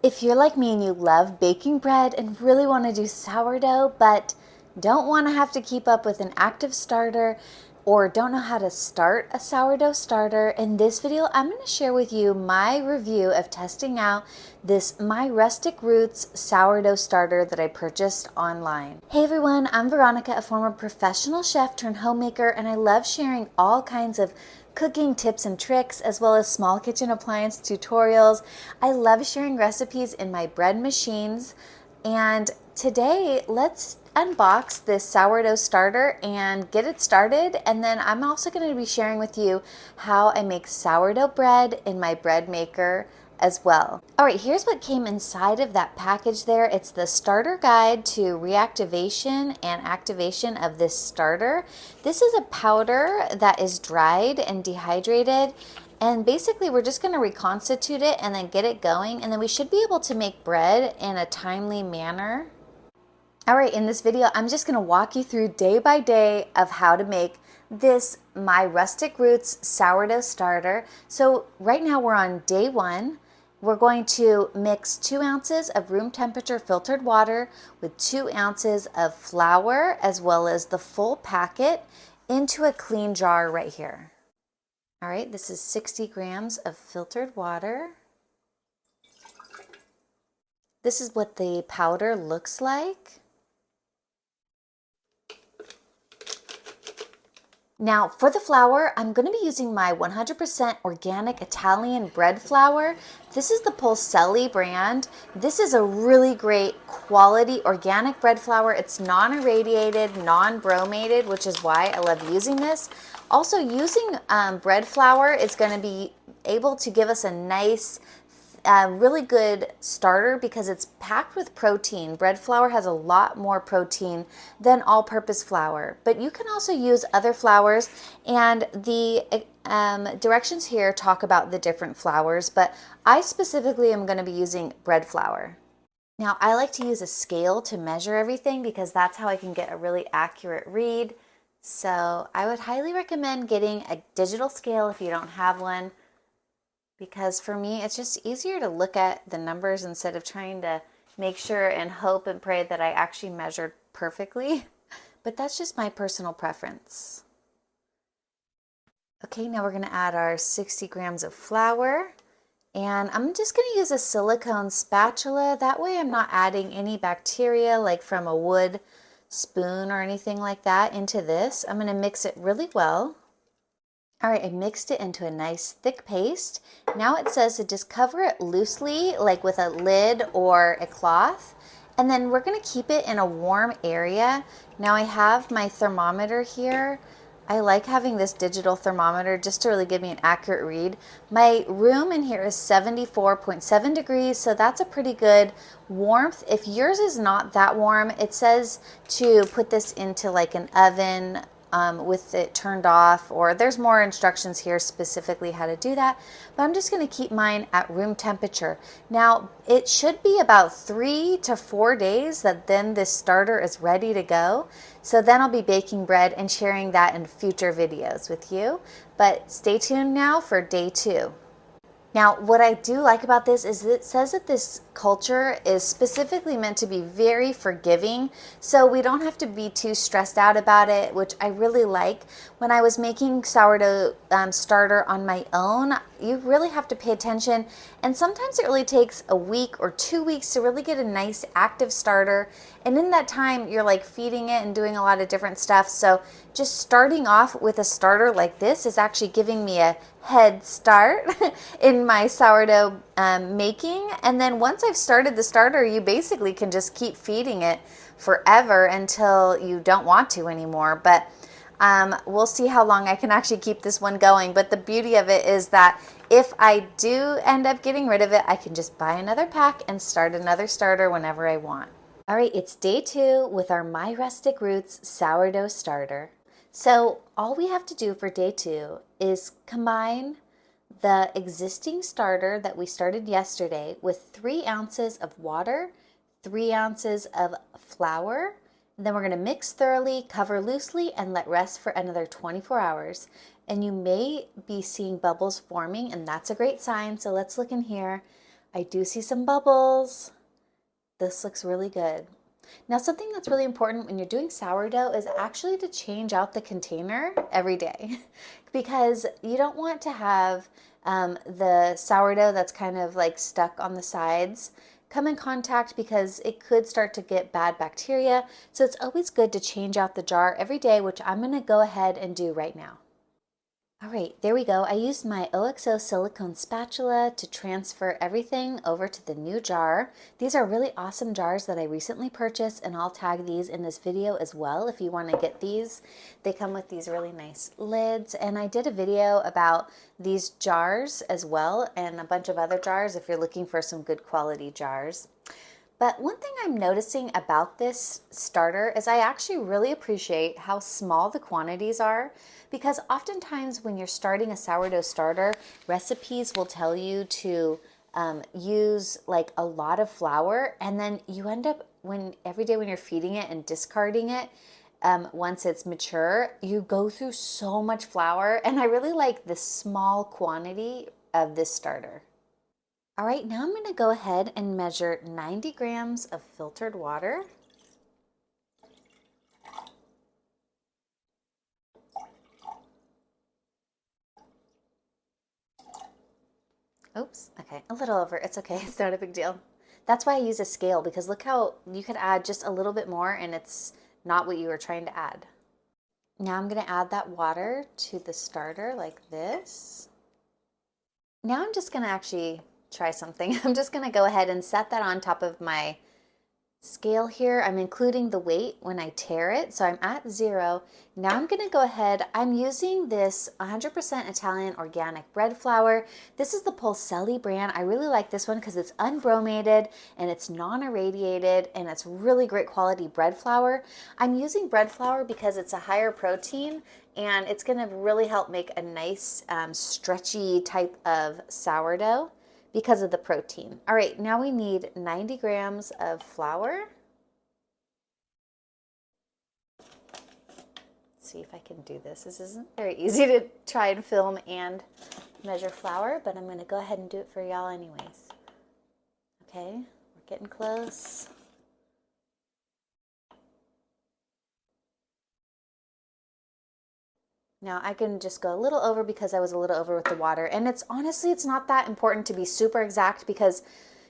If you're like me and you love baking bread and really want to do sourdough, but don't want to have to keep up with an active starter or don't know how to start a sourdough starter, in this video, I'm going to share with you my review of testing out this My Rustic Roots sourdough starter that I purchased online. Hey everyone, I'm Veronica, a former professional chef turned homemaker, and I love sharing all kinds of cooking tips and tricks, as well as small kitchen appliance tutorials. I love sharing recipes in my bread machines. And today, let's unbox this sourdough starter and get it started. And then I'm also going to be sharing with you how I make sourdough bread in my bread maker as well. All right, here's what came inside of that package there. It's the starter guide to reactivation and activation of this starter. This is a powder that is dried and dehydrated. And basically we're just going to reconstitute it and then get it going. And then we should be able to make bread in a timely manner. All right, in this video, I'm just going to walk you through day by day of how to make this My Rustic Roots sourdough starter. So right now we're on day one. We're going to mix 2 ounces of room temperature filtered water with 2 ounces of flour, as well as the full packet, into a clean jar right here. All right, this is 60 grams of filtered water. This is what the powder looks like. Now for the flour, I'm going to be using my 100% organic Italian bread flour. This is the Polselli brand. This is a really great quality organic bread flour. It's non-irradiated, non-bromated, which is why I love using this. Also, using bread flour is going to be able to give us a nice really good starter because it's packed with protein. Bread flour has a lot more protein than all-purpose flour, but you can also use other flours, and the directions here talk about the different flours, but I specifically am going to be using bread flour. Now, I like to use a scale to measure everything because that's how I can get a really accurate read. So I would highly recommend getting a digital scale if you don't have one, because for me, it's just easier to look at the numbers instead of trying to make sure and hope and pray that I actually measured perfectly. But that's just my personal preference. Okay, now we're going to add our 60 grams of flour. And I'm just going to use a silicone spatula. That way I'm not adding any bacteria like from a wood spoon or anything like that into this. I'm going to mix it really well. All right, I mixed it into a nice thick paste. Now it says to just cover it loosely, like with a lid or a cloth. And then we're gonna keep it in a warm area. Now I have my thermometer here. I like having this digital thermometer just to really give me an accurate read. My room in here is 74.7 degrees, so that's a pretty good warmth. If yours is not that warm, it says to put this into like an oven with it turned off, or there's more instructions here specifically how to do that, but I'm just going to keep mine at room temperature. Now it should be about 3 to 4 days that then this starter is ready to go. So then I'll be baking bread and sharing that in future videos with you, but stay tuned now for day 2. Now, what I do like about this is it says that this culture is specifically meant to be very forgiving, so we don't have to be too stressed out about it, which I really like. When I was making sourdough starter on my own, you really have to pay attention, and sometimes it really takes a week or 2 weeks to really get a nice active starter, and in that time, you're like feeding it and doing a lot of different stuff, so just starting off with a starter like this is actually giving me a head start in my sourdough making. And then once I've started the starter, you basically can just keep feeding it forever until you don't want to anymore. But we'll see how long I can actually keep this one going. But the beauty of it is that if I do end up getting rid of it, I can just buy another pack and start another starter whenever I want. All right, it's day 2 with our My Rustic Roots sourdough starter. So all we have to do for day 2 is combine the existing starter that we started yesterday with 3 ounces of water, 3 ounces of flour. Then we're going to mix thoroughly, cover loosely, and let rest for another 24 hours. And you may be seeing bubbles forming, and that's a great sign. So let's look in here. I do see some bubbles. This looks really good. Now, something that's really important when you're doing sourdough is actually to change out the container every day because you don't want to have the sourdough that's kind of like stuck on the sides come in contact because it could start to get bad bacteria. So it's always good to change out the jar every day, which I'm going to go ahead and do right now. All right, there we go. I used my OXO silicone spatula to transfer everything over to the new jar. These are really awesome jars that I recently purchased, and I'll tag these in this video as well if you want to get these. They come with these really nice lids, and I did a video about these jars as well and a bunch of other jars if you're looking for some good quality jars. But one thing I'm noticing about this starter is I actually really appreciate how small the quantities are, because oftentimes when you're starting a sourdough starter, recipes will tell you to use like a lot of flour, and then you end up every day when you're feeding it and discarding it, once it's mature, you go through so much flour, and I really like the small quantity of this starter. All right, now I'm going to go ahead and measure 90 grams of filtered water. Oops, okay, a little over. It's okay, it's not a big deal. That's why I use a scale, because look how you could add just a little bit more and it's not what you were trying to add. Now I'm going to add that water to the starter like this. Now I'm just going to actually try something. I'm just going to go ahead and set that on top of my scale here. I'm including the weight when I tare it, so I'm at 0. Now I'm going to go ahead. I'm using this 100% Italian organic bread flour. This is the Polselli brand. I really like this one because it's unbromated and it's non-irradiated and it's really great quality bread flour. I'm using bread flour because it's a higher protein and it's going to really help make a nice stretchy type of sourdough because of the protein. All right, now we need 90 grams of flour. Let's see if I can do this. This isn't very easy to try and film and measure flour, but I'm going to go ahead and do it for y'all anyways. Okay, we're getting close. Now I can just go a little over because I was a little over with the water. And it's honestly, it's not that important to be super exact because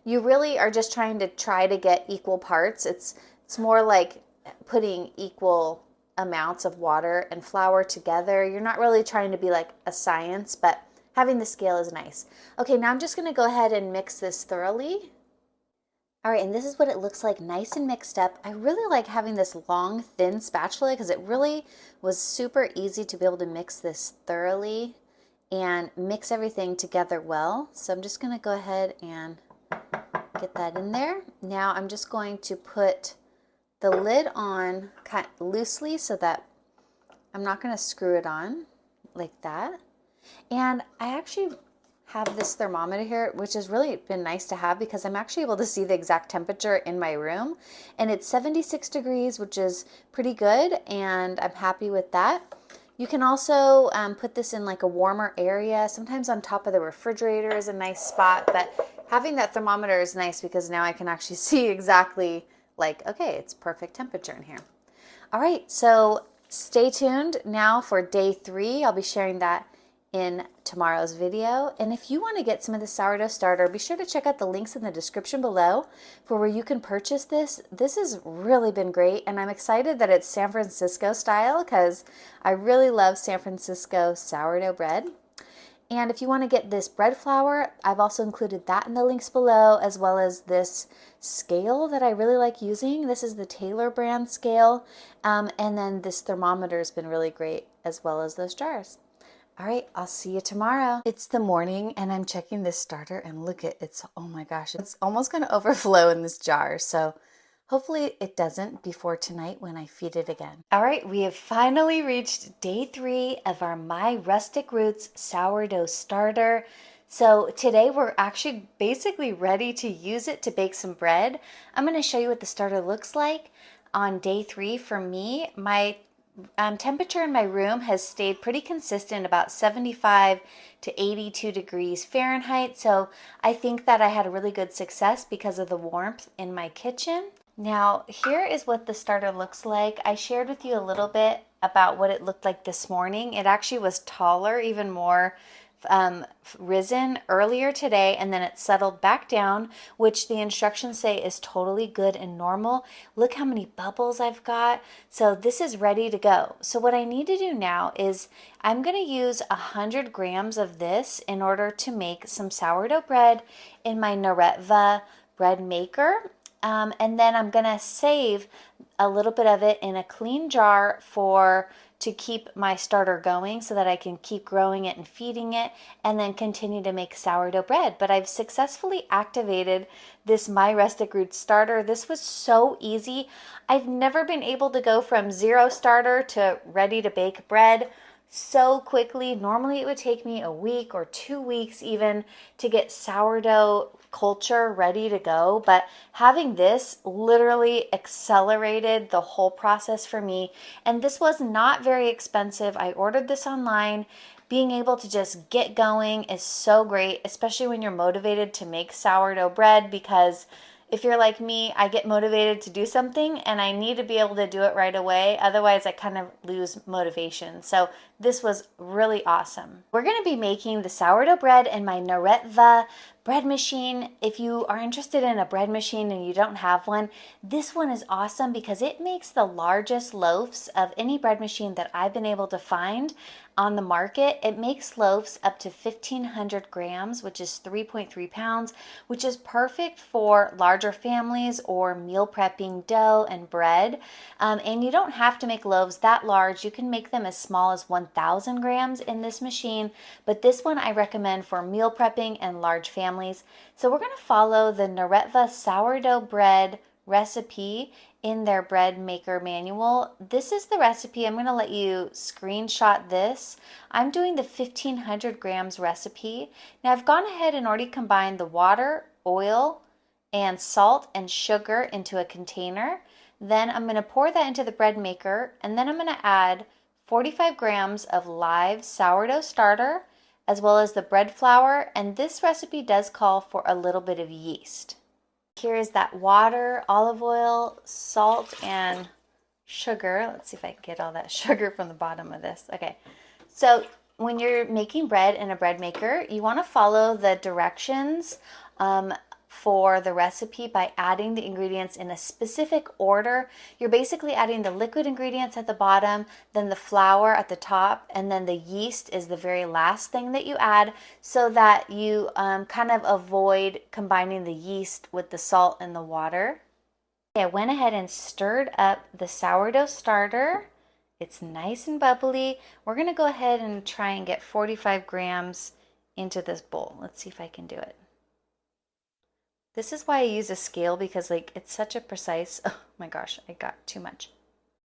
you really are just trying to get equal parts. It's more like putting equal amounts of water and flour together. You're not really trying to be like a science, but having the scale is nice. Okay, now I'm just going to go ahead and mix this thoroughly. All right, and this is what it looks like, nice and mixed up. I really like having this long, thin spatula because it really was super easy to be able to mix this thoroughly and mix everything together well. So I'm just going to go ahead and get that in there. Now I'm just going to put the lid on kind of loosely so that I'm not going to screw it on like that. And I actually have this thermometer here, which has really been nice to have because I'm actually able to see the exact temperature in my room, and it's 76 degrees, which is pretty good, and I'm happy with that. You can also put this in like a warmer area. Sometimes on top of the refrigerator is a nice spot, but having that thermometer is nice because now I can actually see exactly like, okay, it's perfect temperature in here. All right, so stay tuned now for day 3. I'll be sharing that in tomorrow's video. And if you want to get some of the sourdough starter, be sure to check out the links in the description below for where you can purchase this. This has really been great, and I'm excited that it's San Francisco style because I really love San Francisco sourdough bread. And if you want to get this bread flour, I've also included that in the links below, as well as this scale that I really like using. This is the Taylor brand scale. And then this thermometer has been really great, as well as those jars. All right, I'll see you tomorrow. It's the morning and I'm checking this starter and look at it's, oh my gosh, it's almost gonna overflow in this jar. So hopefully it doesn't before tonight when I feed it again. All right, we have finally reached day 3 of our My Rustic Roots sourdough starter. So today we're actually basically ready to use it to bake some bread. I'm gonna show you what the starter looks like on day 3 for me. My temperature in my room has stayed pretty consistent, about 75 to 82 degrees Fahrenheit. So I think that I had a really good success because of the warmth in my kitchen. Now, here is what the starter looks like. I shared with you a little bit about what it looked like this morning. It actually was taller, even more risen earlier today, and then it settled back down, which the instructions say is totally good and normal. Look how many bubbles I've got. So this is ready to go. So what I need to do now is I'm going to use 100 grams of this in order to make some sourdough bread in my Naretva bread maker. And then I'm going to save a little bit of it in a clean jar to keep my starter going so that I can keep growing it and feeding it and then continue to make sourdough bread. But I've successfully activated this My Rustic Roots starter. This was so easy. I've never been able to go from zero starter to ready to bake bread so quickly. Normally it would take me a week or 2 weeks even to get sourdough culture ready to go, but having this literally accelerated the whole process for me. And this was not very expensive. I ordered this online. Being able to just get going is so great, especially when you're motivated to make sourdough bread, because if you're like me, I get motivated to do something and I need to be able to do it right away. Otherwise, I kind of lose motivation. So this was really awesome. We're going to be making the sourdough bread in my Naretva bread machine. If you are interested in a bread machine and you don't have one, this one is awesome because it makes the largest loaves of any bread machine that I've been able to find on the market. It makes loaves up to 1,500 grams, which is 3.3 pounds, which is perfect for larger families or meal prepping dough and bread. And you don't have to make loaves that large. You can make them as small as 1,000 grams in this machine, but this one I recommend for meal prepping and large families. So we're going to follow the Naretva sourdough bread recipe in their bread maker manual. This is the recipe. I'm going to let you screenshot this. I'm doing the 1,500 grams recipe. Now I've gone ahead and already combined the water, oil, and salt and sugar into a container. Then I'm going to pour that into the bread maker, and then I'm going to add 45 grams of live sourdough starter as well as the bread flour, and this recipe does call for a little bit of yeast. Here is that water, olive oil, salt, and sugar. Let's see if I can get all that sugar from the bottom of this. Okay, so when you're making bread in a bread maker, you want to follow the directions for the recipe by adding the ingredients in a specific order. You're basically adding the liquid ingredients at the bottom, then the flour at the top, and then the yeast is the very last thing that you add so that you kind of avoid combining the yeast with the salt and the water. Okay, I went ahead and stirred up the sourdough starter. It's nice and bubbly. We're going to go ahead and try and get 45 grams into this bowl. Let's see if I can do it. This is why I use a scale, because it's such a precise, oh my gosh, I got too much.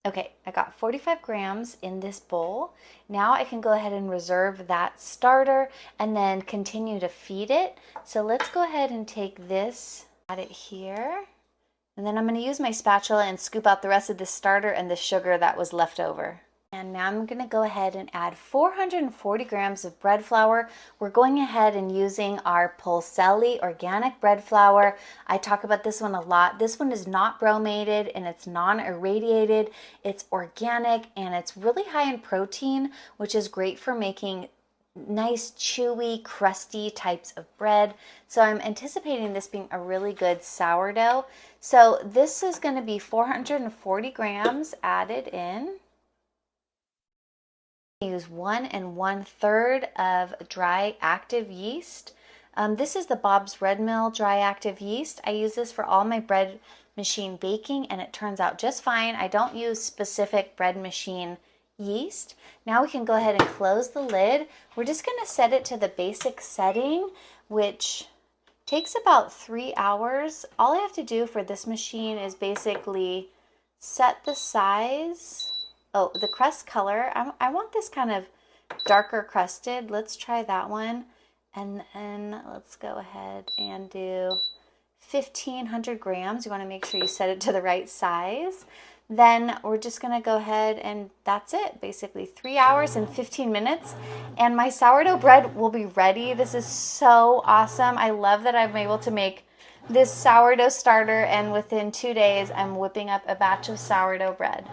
Okay, I got 45 grams in this bowl. Now I can go ahead and reserve that starter and then continue to feed it. So let's go ahead and take this, add it here. And then I'm going to use my spatula and scoop out the rest of the starter and the sugar that was left over. And now I'm going to go ahead and add 440 grams of bread flour. We're going ahead and using our Polselli organic bread flour. I talk about this one a lot. This one is not bromated and it's non-irradiated. It's organic and it's really high in protein, which is great for making nice, chewy, crusty types of bread. So I'm anticipating this being a really good sourdough. So this is going to be 440 grams added in. Use 1 1/3 of dry active yeast. This is the Bob's Red Mill dry active yeast. I use this for all my bread machine baking and it turns out just fine. I don't use specific bread machine yeast. Now we can go ahead and close the lid. We're just going to set it to the basic setting, which takes about 3 hours. All I have to do for this machine is basically set the size. Oh, the crust color, I want this kind of darker crusted. Let's try that one. And then let's go ahead and do 1,500 grams. You want to make sure you set it to the right size. then we're just gonna go ahead and that's it, basically 3 hours and 15 minutes. And my sourdough bread will be ready. This is so awesome. I love that I'm able to make this sourdough starter, and within 2 days, I'm whipping up a batch of sourdough bread.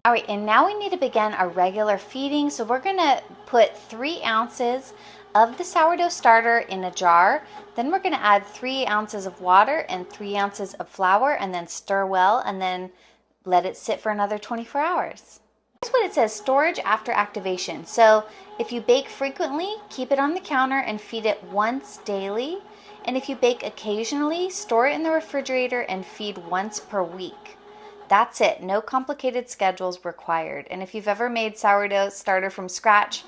All right, and now we need to begin our regular feeding. So we're gonna put 3 ounces of the sourdough starter in a jar. Then we're gonna add 3 ounces of water and 3 ounces of flour, and then stir well, and then let it sit for another 24 hours. Here's what it says: storage after activation. So if you bake frequently, keep it on the counter and feed it once daily. And if you bake occasionally, store it in the refrigerator and feed once per week. That's it. No complicated schedules required. And if you've ever made sourdough starter from scratch,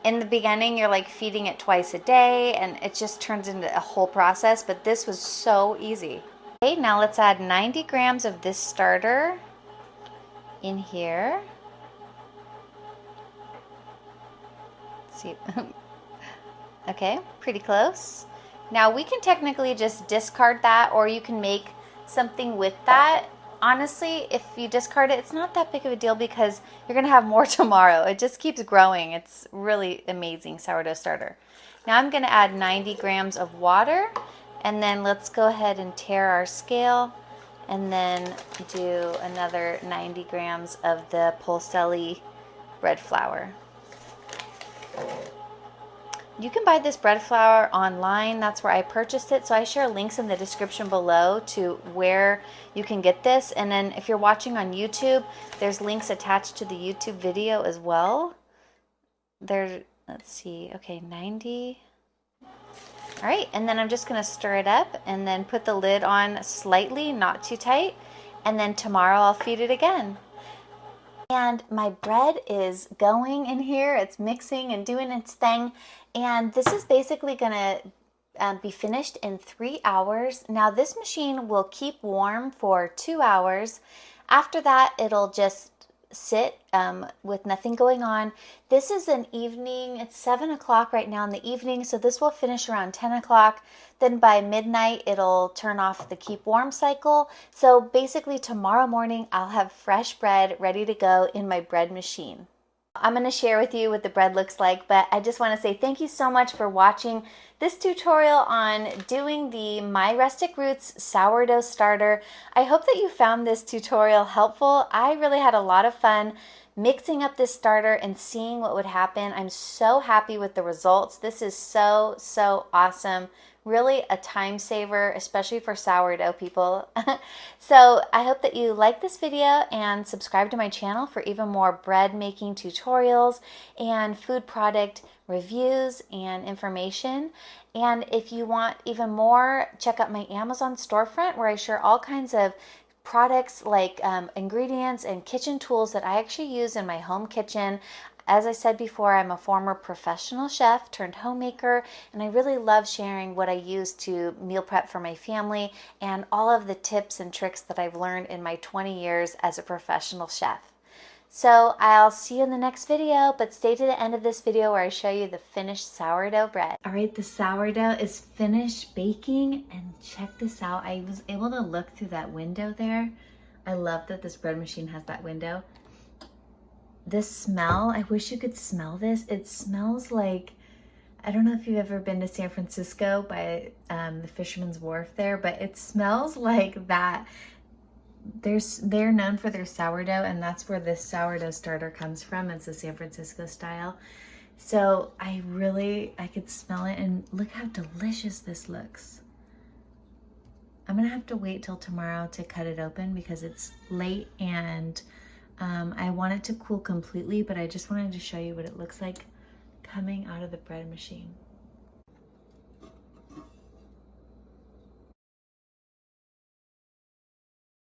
in the beginning you're like feeding it twice a day and it just turns into a whole process, but this was so easy. Okay, now let's add 90 grams of this starter in here. Let's see. Okay, pretty close. Now we can technically just discard that, or you can make something with that. Honestly, if you discard it, it's not that big of a deal because you're gonna have more tomorrow. It just keeps growing. It's really amazing sourdough starter. Now I'm gonna add 90 grams of water, and then let's go ahead and tare our scale, and then do another 90 grams of the Polselli bread flour. You can buy this bread flour online. That's where I purchased it. So I share links in the description below to where you can get this. And then if you're watching on YouTube, there's links attached to the YouTube video as well. Let's see, okay, 90. All right, and then I'm just gonna stir it up and then put the lid on slightly, not too tight. And then tomorrow I'll feed it again. And my bread is going in here. It's mixing and doing its thing. And this is basically gonna be finished in 3 hours. Now this machine will keep warm for 2 hours. After that, it'll just sit with nothing going on. This is an evening, it's 7 o'clock right now in the evening, so this will finish around 10 o'clock. Then by midnight, it'll turn off the keep warm cycle. So basically tomorrow morning, I'll have fresh bread ready to go in my bread machine. I'm going to share with you what the bread looks like, but I just want to say thank you so much for watching this tutorial on doing the My Rustic Roots sourdough starter. I hope that you found this tutorial helpful. I really had a lot of fun mixing up this starter and seeing what would happen. I'm so happy with the results. This is so, so awesome. Really a time saver, especially for sourdough people. So I hope that you like this video and subscribe to my channel for even more bread making tutorials and food product reviews and information. And if you want even more, check out my Amazon storefront where I share all kinds of products like ingredients and kitchen tools that I actually use in my home kitchen. As I said before, I'm a former professional chef turned homemaker, and I really love sharing what I use to meal prep for my family and all of the tips and tricks that I've learned in my 20 years as a professional chef. So I'll see you in the next video, but stay to the end of this video where I show you the finished sourdough bread. All right, the sourdough is finished baking, and check this out. I was able to look through that window there. I love that this bread machine has that window. This smell, I wish you could smell this. It smells like, I don't know if you've ever been to San Francisco by the Fisherman's Wharf there, but it smells like that. They're known for their sourdough, and that's where this sourdough starter comes from. It's a San Francisco style. So I could smell it, and look how delicious this looks. I'm gonna have to wait till tomorrow to cut it open because it's late and I want it to cool completely, but I just wanted to show you what it looks like coming out of the bread machine.